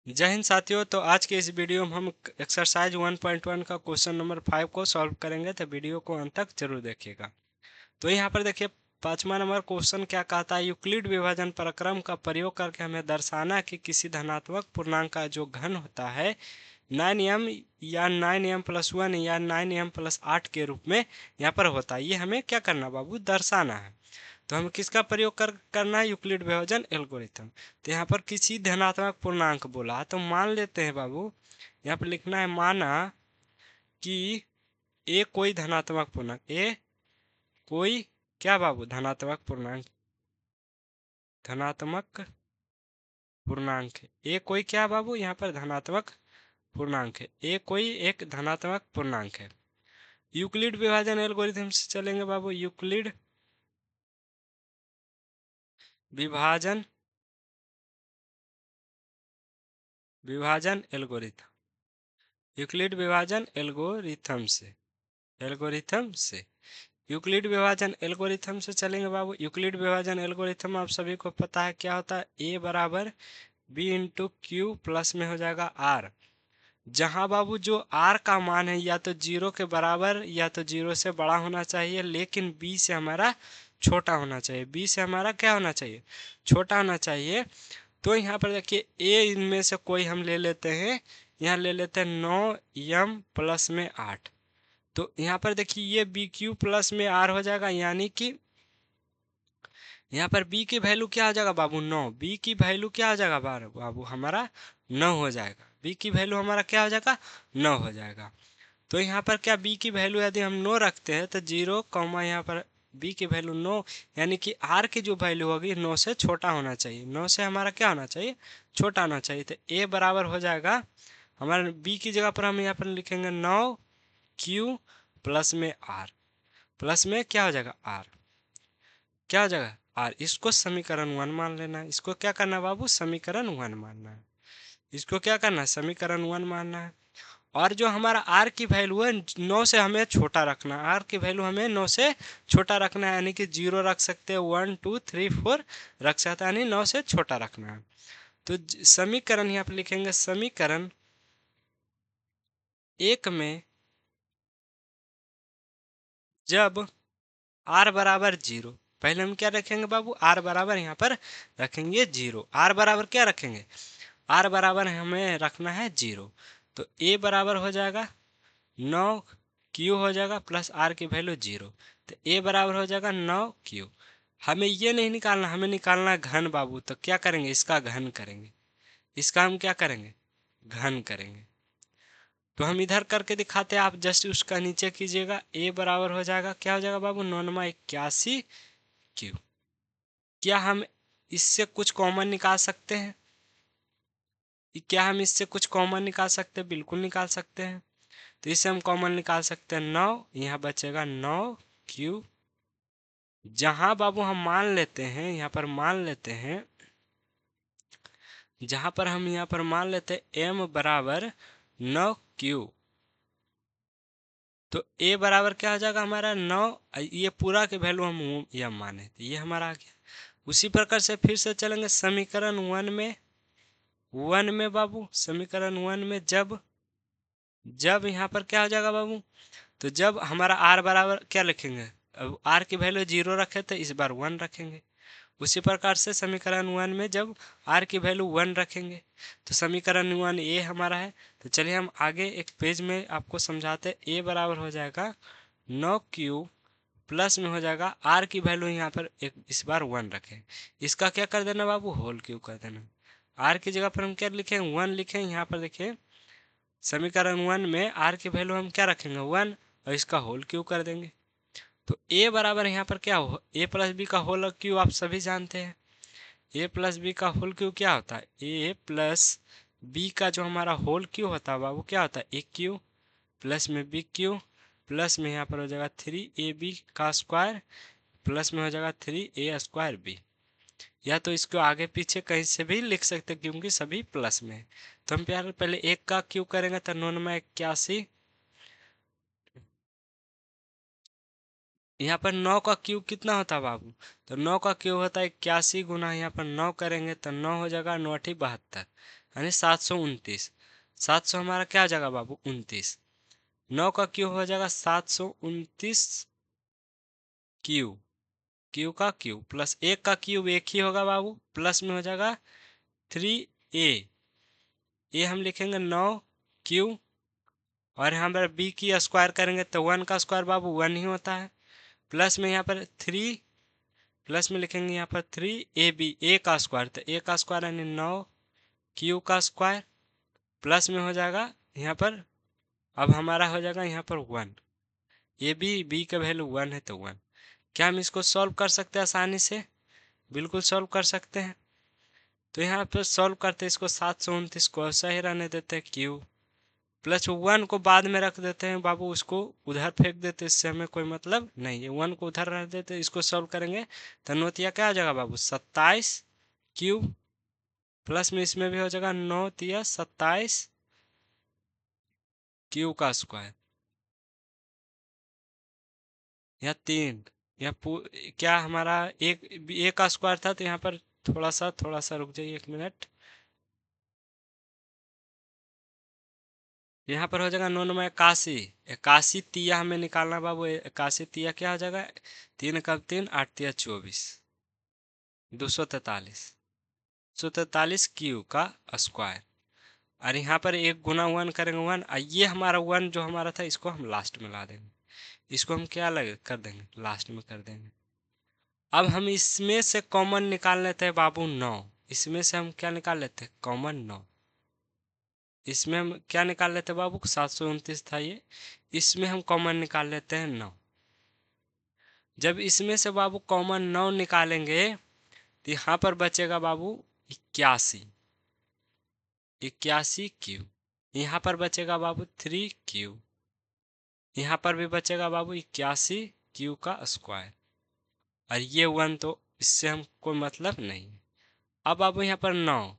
जय हिंद साथियों। तो आज के इस वीडियो में हम एक्सरसाइज 1.1 का क्वेश्चन नंबर 5 को सॉल्व करेंगे, तो वीडियो को अंत तक जरूर देखिएगा। तो यहाँ पर देखिए, 5वां नंबर क्वेश्चन क्या कहता है। यूक्लिड विभाजन प्रक्रम का प्रयोग करके हमें दर्शाना है कि किसी धनात्मक पूर्णांक का जो घन होता है 9m या 9m+1 या 9m+8 के रूप में यहाँ पर होता है। ये हमें क्या करना बाबू, दर्शाना है। तो हमें किसका प्रयोग करना है, यूक्लिड विभाजन एल्गोरिथम। तो यहाँ पर किसी धनात्मक पूर्णांक बोला, तो मान लेते हैं बाबू, यहाँ पर लिखना है माना कि ए कोई धनात्मक पूर्णांक, ए कोई क्या बाबू, धनात्मक पूर्णांक, धनात्मक पूर्णांक है। ए कोई क्या बाबू, यहाँ पर धनात्मक पूर्णांक है। ए कोई एक धनात्मक पूर्णांक है। यूक्लिड विभाजन एल्गोरिथम से चलेंगे बाबू। यूक्लिड विभाजन विभाजन एल्गोरिथम, यूक्लिड विभाजन एल्गोरिथम से यूक्लिड विभाजन एल्गोरिथम से चलेंगे बाबू। यूक्लिड विभाजन एल्गोरिथम आप सभी को पता है क्या होता है। ए बराबर बी इंटू क्यू प्लस में हो जाएगा आर, जहां बाबू जो आर का मान है या तो जीरो के बराबर या तो जीरो से बड़ा होना चाहिए, लेकिन बी से हमारा छोटा होना चाहिए। बी से हमारा क्या होना चाहिए, छोटा होना चाहिए। तो यहाँ पर देखिए, ए इनमें से कोई हम ले लेते हैं, यहाँ ले लेते हैं 9m+8। तो यहाँ पर देखिए, ये बी क्यू प्लस में आर हो जाएगा, यानी कि यहाँ पर बी की वैल्यू क्या हो जाएगा बाबू, 9। बी की वैल्यू क्या हो जाएगा बाबू, हमारा 9 हो जाएगा। बी की वैल्यू हमारा क्या हो जाएगा, 9 हो जाएगा। तो यहाँ पर क्या, बी की वैल्यू यदि हम 9 रखते हैं तो 0, यहाँ पर बी की वैल्यू 9, यानी कि आर की जो वैल्यू होगी 9 से छोटा होना चाहिए। 9 से हमारा क्या होना चाहिए, छोटा होना चाहिए। तो ए बराबर हो जाएगा हमारा, बी की जगह पर हम यहाँ पर लिखेंगे 9q प्लस में आर, प्लस में क्या हो जाएगा आर, क्या हो जाएगा आर। इसको समीकरण 1 मान लेना है। इसको क्या करना है बाबू, समीकरण 1 मानना है। इसको क्या करना है, समीकरण 1 मानना है। और जो हमारा आर की वैल्यू है 9 से हमें छोटा रखना है। आर की वैल्यू हमें 9 से छोटा रखना है, यानी कि 0 रख सकते हैं, 1 2 3 4 रख सकते हैं, यानी 9 से छोटा रखना है। तो समीकरण यहाँ पे लिखेंगे, समीकरण 1 में जब आर बराबर 0, पहले हम क्या रखेंगे बाबू, आर बराबर यहाँ पर रखेंगे 0। आर बराबर क्या रखेंगे, आर बराबर हमें रखना है 0। तो ए बराबर हो जाएगा 9q हो जाएगा प्लस आर की वैल्यू 0। तो ए बराबर हो जाएगा 9q। हमें ये नहीं निकालना, हमें निकालना है घन बाबू। तो क्या करेंगे, इसका घन करेंगे। इसका हम क्या करेंगे, घन करेंगे। तो हम इधर करके दिखाते हैं, आप जस्ट उसका नीचे कीजिएगा। ए बराबर हो जाएगा, क्या हो जाएगा बाबू, 991q। क्या हम इससे कुछ कॉमन निकाल सकते हैं, क्या हम इससे कुछ कॉमन निकाल सकते हैं, बिल्कुल निकाल सकते हैं। तो इससे हम कॉमन निकाल सकते हैं 9, यहाँ बचेगा 9q। जहां बाबू हम मान लेते हैं, यहाँ पर मान लेते हैं, जहां पर हम यहाँ पर मान लेते हैं m बराबर 9q, तो a बराबर क्या हो जाएगा हमारा 9। ये पूरा के वैल्यू हम यह माने, तो ये हमारा आ गया। उसी प्रकार से फिर से चलेंगे समीकरण 1 में बाबू, समीकरण 1 में जब जब यहाँ पर क्या हो जाएगा बाबू, तो जब हमारा आर बराबर क्या लिखेंगे, अब आर की वैल्यू 0 रखे तो इस बार 1 रखेंगे। उसी प्रकार से समीकरण 1 में जब आर की वैल्यू 1 रखेंगे, तो समीकरण 1 ए हमारा है। तो चलिए हम आगे एक पेज में आपको समझाते हैं। ए बराबर हो जाएगा 9q प्लस में हो जाएगा आर की वैल्यू यहाँ पर एक इस बार 1 रखें। इसका क्या कर देना बाबू, होल क्यू कर देना। आर की जगह पर हम क्या लिखें, 1 लिखें। यहाँ पर देखिए, समीकरण 1 में आर की वैल्यू हम क्या रखेंगे, 1, और इसका होल क्यू कर देंगे। तो ए बराबर यहाँ पर क्या हो, ए प्लस बी का होल क्यू आप सभी जानते हैं। ए प्लस बी का होल क्यू क्या होता है, ए प्लस बी का जो हमारा होल क्यू होता है बाबू, क्या होता है, ए क्यू प्लस में बी क्यू, प्लस में यहाँ पर हो जाएगा 3ab का स्क्वायर, प्लस में हो जाएगा 3a² या तो इसको आगे पीछे कहीं से भी लिख सकते हैं, क्योंकि सभी प्लस में है। तो हम प्यार पहले एक का क्यू करेंगे, तो 9 में 81 यहाँ पर 9 का क्यूब कितना होता है बाबू? तो 9 का क्यूब होता है 81 गुना, यहाँ पर 9 करेंगे तो 9 हो जाएगा 9×8 = 72, यानी 729। 700 हमारा क्या हो जाएगा बाबू? 29। 9 का क्यूब हो जाएगा 729 क्यूब, क्यू का क्यूब प्लस 1 का क्यूब 1 ही होगा बाबू, प्लस में हो जाएगा 3a। ये हम लिखेंगे 9 क्यू, और यहाँ पर b की स्क्वायर करेंगे तो 1 का स्क्वायर बाबू 1 ही होता है, प्लस में यहाँ पर 3, प्लस में लिखेंगे यहाँ पर 3ab, a का स्क्वायर, तो a का स्क्वायर यानी 9 क्यू का स्क्वायर, प्लस में हो जाएगा यहाँ पर, अब हमारा हो जाएगा यहाँ पर 1, ए बी का वैल्यू 1 है तो 1। क्या हम इसको सॉल्व कर सकते हैं आसानी से? बिल्कुल सॉल्व कर सकते हैं। तो यहाँ पर सॉल्व करते हैं इसको, 729 को ऐसा ही रहने देते हैं क्यू, प्लस 1 को बाद में रख देते हैं बाबू, उसको उधर फेंक देते हैं, इससे हमें कोई मतलब नहीं है, 1 को उधर रख देते हैं। इसको सॉल्व करेंगे तो नौतिया क्या हो जाएगा बाबू? 27 क्यू, प्लस में इसमें भी हो जाएगा 9×3 = 27 क्यू का स्क्वायर, या 3, या क्या हमारा एक का स्क्वायर था, तो यहाँ पर थोड़ा सा रुक जाइए 1 मिनट। यहाँ पर हो जाएगा 9 9 81, 81 तिया हमें निकालना बाबू। 81 तिया क्या हो जाएगा? 3 कब 3, 8 तिया 24, 243, 243 क्यू का स्क्वायर। और यहाँ पर एक गुना 1 करेंगे 1, और ये हमारा 1 जो हमारा था इसको हम लास्ट में ला देंगे, इसको हम क्या लग कर देंगे? लास्ट में कर देंगे। अब हम इसमें से कॉमन निकाल लेते हैं बाबू 9, इसमें से हम क्या निकाल लेते हैं? कॉमन 9। इसमें हम क्या निकाल लेते हैं बाबू? 729 था ये, इसमें हम कॉमन निकाल लेते हैं 9। जब इसमें से बाबू कॉमन 9 निकालेंगे तो यहाँ पर बचेगा बाबू 81, 81 क्यू। यहाँ पर बचेगा बाबू 3 क्यू, यहाँ पर भी बचेगा बाबू 81 क्यू का स्क्वायर, और ये 1 तो इससे हमको मतलब नहीं। अब बाबू यहाँ पर 9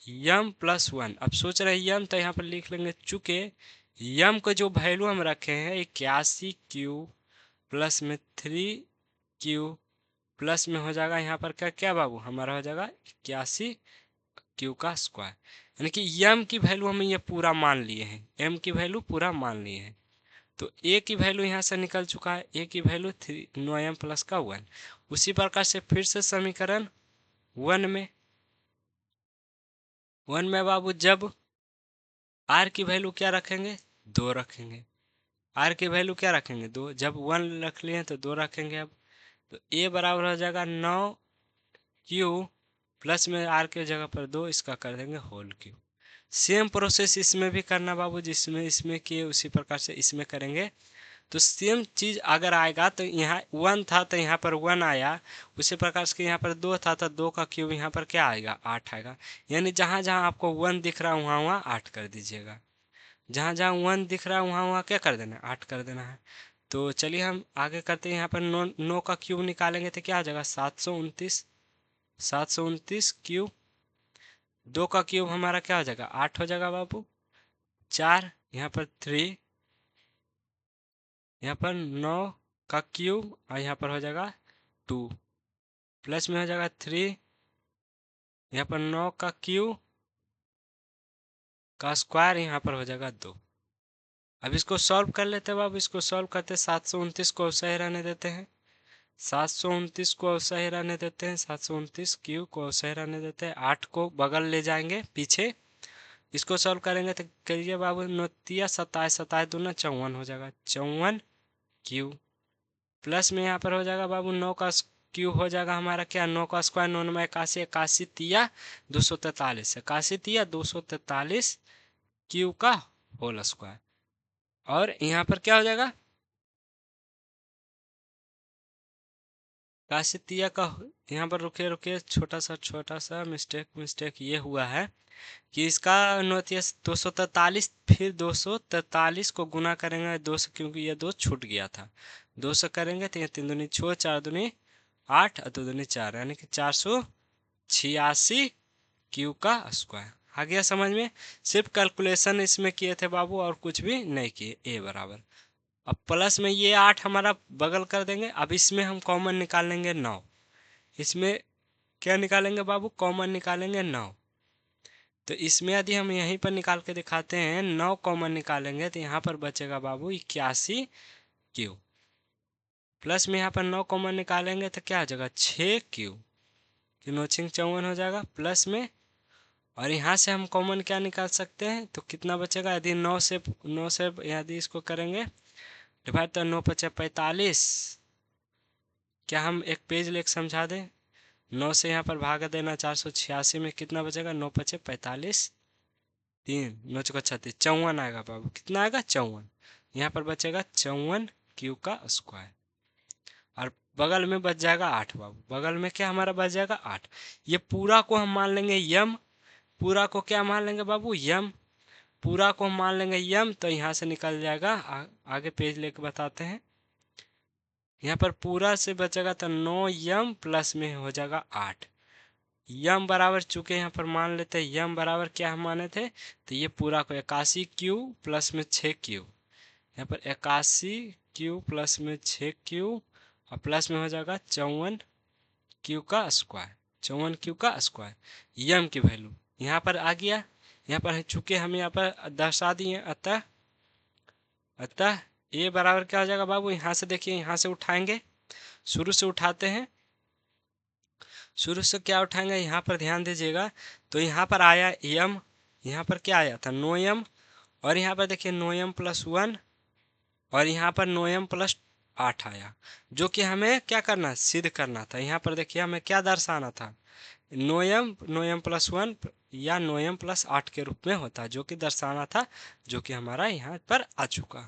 यम प्लस 1, अब सोच रहे हैं यम, तो यहाँ पर लिख लेंगे, चूंकि यम को जो वैल्यू हम रखे हैं 81 क्यू प्लस में 3 क्यू, प्लस में हो जाएगा यहाँ पर क्या क्या बाबू? हमारा हो जाएगा 81 क्यू का स्क्वायर, यानी कि यम की वैल्यू हम ये पूरा मान लिए हैं, एम की वैल्यू पूरा मान लिए हैं। तो ए की वैल्यू यहाँ से निकल चुका है, ए की वैल्यू 3 9m प्लस का 1। उसी प्रकार से फिर से समीकरण 1 में, बाबू जब आर की वैल्यू क्या रखेंगे? 2 रखेंगे। आर की वैल्यू क्या रखेंगे? 2। जब 1 रख लिए तो 2 रखेंगे। अब तो ए बराबर हो जाएगा 9 क्यू, प्लस में आर के जगह पर 2, इसका कर देंगे होल क्यू। सेम प्रोसेस इसमें भी करना बाबू, जिसमें इसमें किए उसी प्रकार से इसमें करेंगे। तो सेम चीज अगर आएगा तो यहाँ 1 था तो यहाँ पर 1 आया, उसी प्रकार से यहाँ पर 2 था तो 2 का क्यूब यहाँ पर क्या आएगा? 8 आएगा। यानी जहाँ जहाँ आपको 1 दिख रहा है वहाँ वहाँ 8 कर दीजिएगा, जहाँ जहाँ 1 दिख रहा है वहाँ वहाँ क्या कर देना है? 8 कर देना है। तो चलिए हम आगे करते हैं। यहाँ पर 9 का क्यूब निकालेंगे तो क्या आ जाएगा? 729, 729 क्यूब। 2 का क्यूब हमारा क्या हो जाएगा? 8 हो जाएगा बाबू। 4 यहाँ पर 3, यहाँ पर 9 का क्यूब, और यहाँ पर हो जाएगा 2, प्लस में हो जाएगा 3, यहाँ पर 9 का क्यूब का स्क्वायर, यहाँ पर हो जाएगा 2। अब इसको सॉल्व कर लेते हैं बाबू। इसको सॉल्व करते 729 को सही रहने देते हैं, 729 को सही रहने देते हैं, 729 क्यू को सही रहने देते हैं। 8 को बगल ले जाएंगे पीछे, इसको सॉल्व करेंगे तो करिए बाबू, 9×3 = 27, 27 दूना 54 हो जाएगा, 54 क्यू। प्लस में यहाँ पर हो जाएगा बाबू 9 का क्यूब हो जाएगा हमारा क्या? 9 का स्क्वायर 9 में 81, 81 तिया 243, 81 तिया 243 क्यूब का होल स्क्वायर। और यहाँ पर क्या हो जाएगा? 81 तिया का, यहाँ पर रुके रुके छोटा सा मिस्टेक ये हुआ है कि इसका 243, फिर 243 को गुना करेंगे 2 से, क्योंकि ये 2 छूट गया था। 2 से करेंगे तो ये 3 दूनी 6, 4 दूनी 8 और 2 दूनी 4, यानी कि 486 क्यू का स्क्वायर। आ गया समझ में? सिर्फ कैलकुलेशन इसमें किए थे बाबू, और कुछ भी नहीं किए। ए बराबर अब प्लस में ये 8 हमारा बगल कर देंगे। अब इसमें हम कॉमन निकाल लेंगे 9। इसमें क्या निकालेंगे बाबू? कॉमन निकालेंगे 9। तो इसमें यदि हम यहीं पर निकाल के दिखाते हैं, 9 कॉमन निकालेंगे तो यहाँ पर बचेगा बाबू 81 क्यू। प्लस में यहाँ पर 9 कॉमन निकालेंगे तो क्या हो जाएगा? 6 क्यू। नौ 54 हो जाएगा प्लस में। और यहाँ से हम कॉमन क्या निकाल सकते हैं? तो कितना बचेगा? यदि 9 से यदि इसको करेंगे डिवाइड, तो 9 पचे 45। क्या हम एक पेज लेके समझा दें? 9 से यहाँ पर भाग देना 486 में, कितना बचेगा? 9 पचे 45, 3 9 चौका 36, 54 आएगा बाबू। कितना आएगा? 54। यहाँ पर बचेगा 54 क्यू का स्क्वायर। और बगल में बच जाएगा 8 बाबू। बगल में क्या हमारा बच जाएगा? 8। ये पूरा को हम मान लेंगे यम। पूरा को क्या मान लेंगे बाबू? यम। पूरा को हम मान लेंगे यम, तो यहाँ से निकल जाएगा। आगे पेज लेके बताते हैं। यहाँ पर पूरा से बचेगा तो 9 यम प्लस में हो जाएगा 8। यम बराबर, चूंकि यहाँ पर मान लेते हैं यम बराबर क्या हम माने थे, तो ये पूरा को 81 क्यू प्लस में 6 क्यू। यहाँ पर 81 क्यू प्लस में 6 क्यू और प्लस में हो जाएगा 54 क्यू का स्क्वायर। 54 क्यू का स्क्वायर यम की वैल्यू यहाँ पर आ गया। यहाँ पर चूंकि हम यहाँ पर दर्शा दिए, अतः ए बराबर क्या हो जाएगा बाबू? यहाँ से देखिए, यहाँ से उठाएंगे, शुरू से उठाते हैं। शुरू से क्या उठाएंगे? यहाँ पर ध्यान दीजिएगा। तो यहाँ पर आया यम, यहाँ पर क्या आया था? 9 यम। और यहाँ पर देखिए 9 यम प्लस 1, और यहाँ पर 9 यम प्लस 8 आया, जो कि हमें क्या करना? सिद्ध करना था। यहाँ पर देखिए हमें क्या दर्शाना था? 9 यम प्लस 1 या 9 यम प्लस 8 के रूप में होता, जो कि दर्शाना था, जो कि हमारा यहाँ पर आ चुका।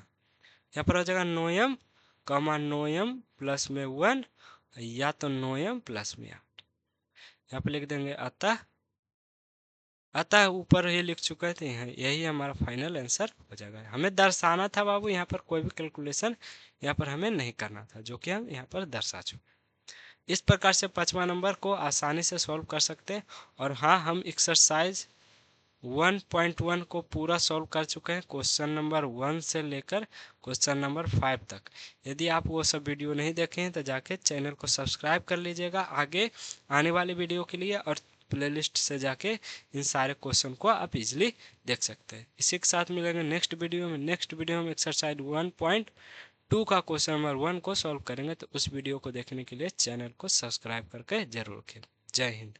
यहाँ पर हो जाएगा 9 यम कमा 9 यम प्लस में 1 या तो 9 यम प्लस में 8। यहाँ पर लिख देंगे अतः ऊपर ये लिख चुके थे, यही हमारा फाइनल आंसर हो जाएगा। हमें दर्शाना था बाबू, यहाँ पर कोई भी कैलकुलेशन यहाँ पर हमें नहीं करना था, जो कि हम यहाँ पर दर्शा चुके। इस प्रकार से 5वां नंबर को आसानी से सॉल्व कर सकते हैं। और हाँ, हम एक्सरसाइज 1.1 को पूरा सॉल्व कर चुके हैं, क्वेश्चन नंबर 1 से लेकर क्वेश्चन नंबर 5 तक। यदि आप वो सब वीडियो नहीं देखे हैं तो जाके चैनल को सब्सक्राइब कर लीजिएगा आगे आने वाली वीडियो के लिए, और प्लेलिस्ट से जाके इन सारे क्वेश्चन को आप इजीली देख सकते हैं। इसी के साथ मिलेंगे नेक्स्ट वीडियो में। नेक्स्ट वीडियो में एक्सरसाइज 1.2 का क्वेश्चन नंबर 1 को सॉल्व करेंगे। तो उस वीडियो को देखने के लिए चैनल को सब्सक्राइब करके जरूर रखें। जय हिंद।